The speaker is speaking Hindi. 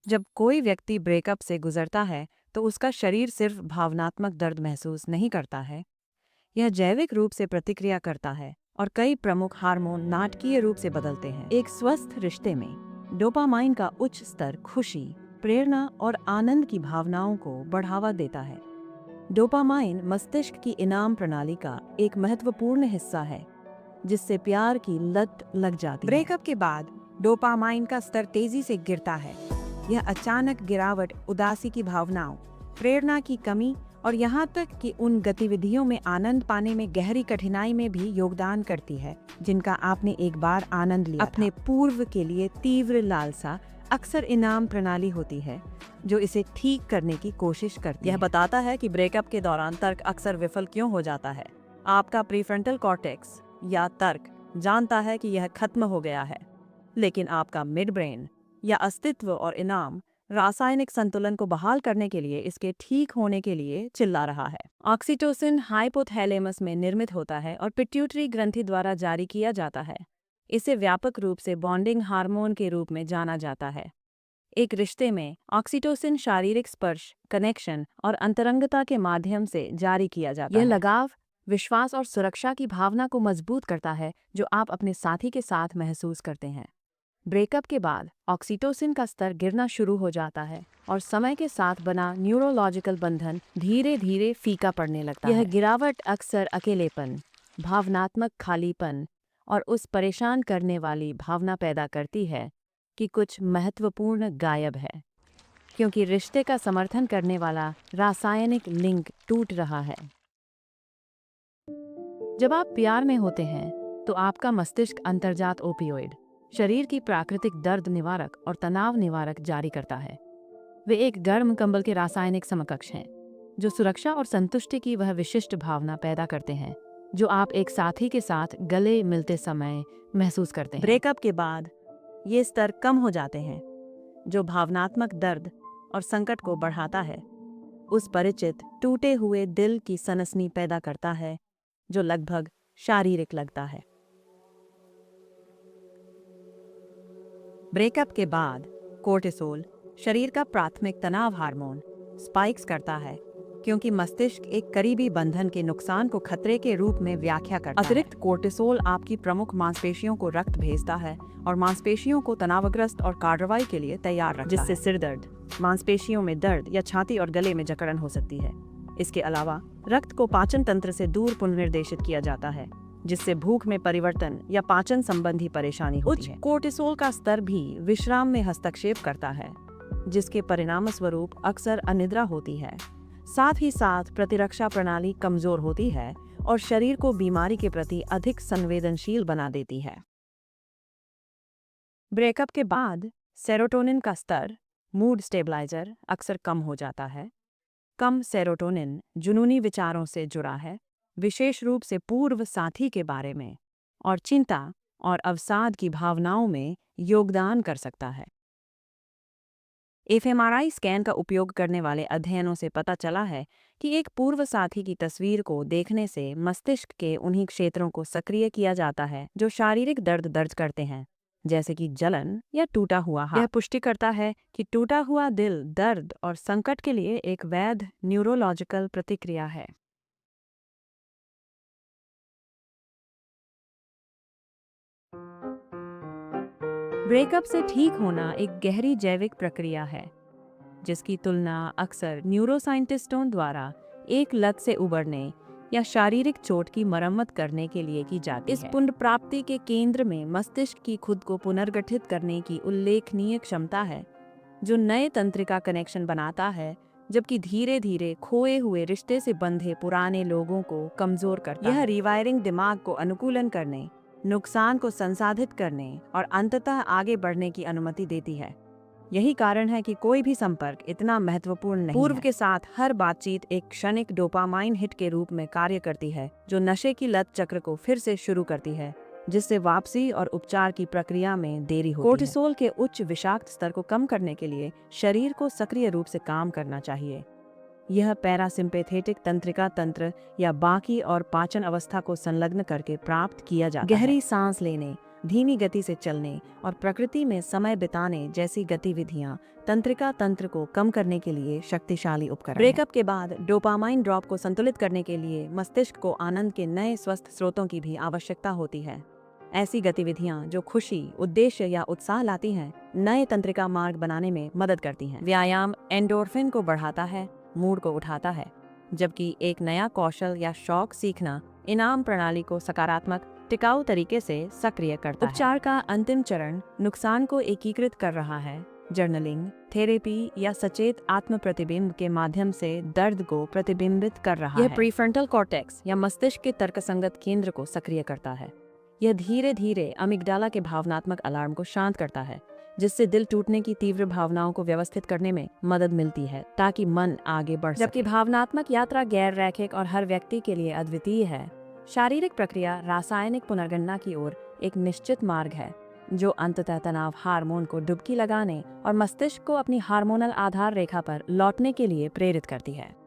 जब कोई व्यक्ति ब्रेकअप से गुजरता है तो उसका शरीर सिर्फ भावनात्मक दर्द महसूस नहीं करता है, यह जैविक रूप से प्रतिक्रिया करता है और कई प्रमुख हार्मोन नाटकीय रूप से बदलते हैं। एक स्वस्थ रिश्ते में डोपामाइन का उच्च स्तर खुशी, प्रेरणा और आनंद की भावनाओं को बढ़ावा देता है। डोपामाइन मस्तिष्क की इनाम प्रणाली का एक महत्वपूर्ण हिस्सा है, जिससे प्यार की लत लग जाती है। ब्रेकअप के बाद डोपामाइन का स्तर तेजी से गिरता है। यह अचानक गिरावट उदासी की भावनाओं, प्रेरणा की कमी और यहाँ तक कि उन गतिविधियों में आनंद पाने में गहरी कठिनाई में भी योगदान करती है जिनका आपने एक बार आनंद लिया अपने था। पूर्व के लिए तीव्र लालसा अक्सर इनाम प्रणाली होती है जो इसे ठीक करने की कोशिश करती है। यह बताता है कि ब्रेकअप के दौरान तर्क अक्सर विफल क्यों हो जाता है। आपका प्रीफ्रंटल कॉर्टेक्स या तर्क जानता है कि यह खत्म हो गया है, लेकिन आपका मिड ब्रेन या अस्तित्व और इनाम रासायनिक संतुलन को बहाल करने के लिए इसके ठीक होने के लिए चिल्ला रहा है। ऑक्सीटोसिन हाइपोथैलेमस में निर्मित होता है और पिट्यूटरी ग्रंथि द्वारा जारी किया जाता है। इसे व्यापक रूप से बॉन्डिंग हार्मोन के रूप में जाना जाता है। एक रिश्ते में ऑक्सीटोसिन शारीरिक स्पर्श, कनेक्शन और अंतरंगता के माध्यम से जारी किया जाता है। यह लगाव, विश्वास और सुरक्षा की भावना को मजबूत करता है जो आप अपने साथी के साथ महसूस करते हैं। ब्रेकअप के बाद ऑक्सीटोसिन का स्तर गिरना शुरू हो जाता है और समय के साथ बना न्यूरोलॉजिकल बंधन धीरे धीरे फीका पड़ने लगता है। यह गिरावट अक्सर अकेलेपन, भावनात्मक खालीपन और उस परेशान करने वाली भावना पैदा करती है कि कुछ महत्वपूर्ण गायब है, क्योंकि रिश्ते का समर्थन करने वाला रासायनिक लिंक टूट रहा है। जब आप प्यार में होते हैं तो आपका मस्तिष्क अंतर्जात ओपियोइड, शरीर की प्राकृतिक दर्द निवारक और तनाव निवारक जारी करता है। वे एक गर्म कंबल के रासायनिक समकक्ष हैं जो सुरक्षा और संतुष्टि की वह विशिष्ट भावना पैदा करते हैं जो आप एक साथी के साथ गले मिलते समय महसूस करते हैं। ब्रेकअप के बाद ये स्तर कम हो जाते हैं, जो भावनात्मक दर्द और संकट को बढ़ाता है। उस परिचित टूटे हुए दिल की सनसनी पैदा करता है जो लगभग शारीरिक लगता है। ब्रेकअप के बाद कोर्टिसोल, शरीर का प्राथमिक तनाव हार्मोन, स्पाइक्स करता है क्योंकि मस्तिष्क एक करीबी बंधन के नुकसान को खतरे के रूप में व्याख्या करता है। अतिरिक्त कोर्टिसोल आपकी प्रमुख मांसपेशियों को रक्त भेजता है और मांसपेशियों को तनावग्रस्त और कार्रवाई के लिए तैयार रखता है, जिससे सिर दर्द, मांसपेशियों में दर्द या छाती और गले में जकड़न हो सकती है। इसके अलावा रक्त को पाचन तंत्र से दूर पुनर्निर्देशित किया जाता है, जिससे भूख में परिवर्तन या पाचन संबंधी परेशानी होती है। कोर्टिसोल का स्तर भी विश्राम में हस्तक्षेप करता है, जिसके परिणामस्वरूप अक्सर अनिद्रा होती है। साथ ही साथ प्रतिरक्षा प्रणाली कमजोर होती है और शरीर को बीमारी के प्रति अधिक संवेदनशील बना देती है। ब्रेकअप के बाद सेरोटोनिन का स्तर, मूड स्टेबलाइजर, अक्सर कम हो जाता है। कम सेरोटोनिन जुनूनी विचारों से जुड़ा है, विशेष रूप से पूर्व साथी के बारे में, और चिंता और अवसाद की भावनाओं में योगदान कर सकता है। एफएमआरआई स्कैन का उपयोग करने वाले अध्ययनों से पता चला है कि एक पूर्व साथी की तस्वीर को देखने से मस्तिष्क के उन्हीं क्षेत्रों को सक्रिय किया जाता है जो शारीरिक दर्द दर्ज करते हैं, जैसे कि जलन या टूटा हुआ हाथ। यह पुष्टि करता है कि टूटा हुआ दिल दर्द और संकट के लिए एक वैध न्यूरोलॉजिकल प्रतिक्रिया है। ब्रेकअप से ठीक होना एक गहरी जैविक प्रक्रिया है, जिसकी तुलना अक्सर न्यूरोसाइंटिस्टों द्वारा एक लत से उबरने या शारीरिक चोट की मरम्मत करने के लिए की जाती है। इस पुनर्प्राप्ति के केंद्र में मस्तिष्क की खुद को पुनर्गठित करने की उल्लेखनीय क्षमता है, जो नए तंत्रिका कनेक्शन बनाता है, जबकि धीरे धीरे खोए हुए रिश्ते से बंधे पुराने लोगों को कमजोर करता है। यह रिवायरिंग दिमाग को अनुकूलन करने, नुकसान को संसाधित करने और अंततः आगे बढ़ने की अनुमति देती है। यही कारण है कि कोई भी संपर्क इतना महत्वपूर्ण नहीं है। पूर्व के साथ हर बातचीत एक क्षणिक डोपामाइन हिट के रूप में कार्य करती है, जो नशे की लत चक्र को फिर से शुरू करती है, जिससे वापसी और उपचार की प्रक्रिया में देरी होती है। कोर्टिसोल के उच्च विषाक्त स्तर को कम करने के लिए शरीर को सक्रिय रूप से काम करना चाहिए। यह पैरासिम्पेथेटिक तंत्रिका तंत्र या बाकी और पाचन अवस्था को संलग्न करके प्राप्त किया जाता है। गहरी सांस लेने, धीमी गति से चलने और प्रकृति में समय बिताने जैसी गतिविधियां तंत्रिका तंत्र को कम करने के लिए शक्तिशाली उपकरण हैं। ब्रेकअप के बाद डोपामाइन ड्रॉप को संतुलित करने के लिए मस्तिष्क को आनंद के नए स्वस्थ स्रोतों की भी आवश्यकता होती है। ऐसी गतिविधियां जो खुशी, उद्देश्य या उत्साह लाती हैं, नए तंत्रिका मार्ग बनाने में मदद करती हैं। व्यायाम एंडोर्फिन को बढ़ाता है, मूड को उठाता है, जबकि एक नया कौशल या शौक सीखना इनाम प्रणाली को सकारात्मक, टिकाऊ तरीके से सक्रिय करता है। उपचार का अंतिम चरण नुकसान को एकीकृत कर रहा है। जर्नलिंग, थेरेपी या सचेत आत्म प्रतिबिंब के माध्यम से दर्द को प्रतिबिंबित कर रहा है। यह प्रीफ्रंटल कॉर्टेक्स या मस्तिष्क के तर्कसंगत केंद्र को सक्रिय करता है। यह धीरे धीरे अमिगडाला के भावनात्मक अलार्म को शांत करता है, जिससे दिल टूटने की तीव्र भावनाओं को व्यवस्थित करने में मदद मिलती है ताकि मन आगे बढ़ सके। जबकि भावनात्मक यात्रा गैर रैखिक और हर व्यक्ति के लिए अद्वितीय है, शारीरिक प्रक्रिया रासायनिक पुनर्गणना की ओर एक निश्चित मार्ग है, जो अंततः तनाव हार्मोन को डुबकी लगाने और मस्तिष्क को अपनी हार्मोनल आधार रेखा पर लौटने के लिए प्रेरित करती है।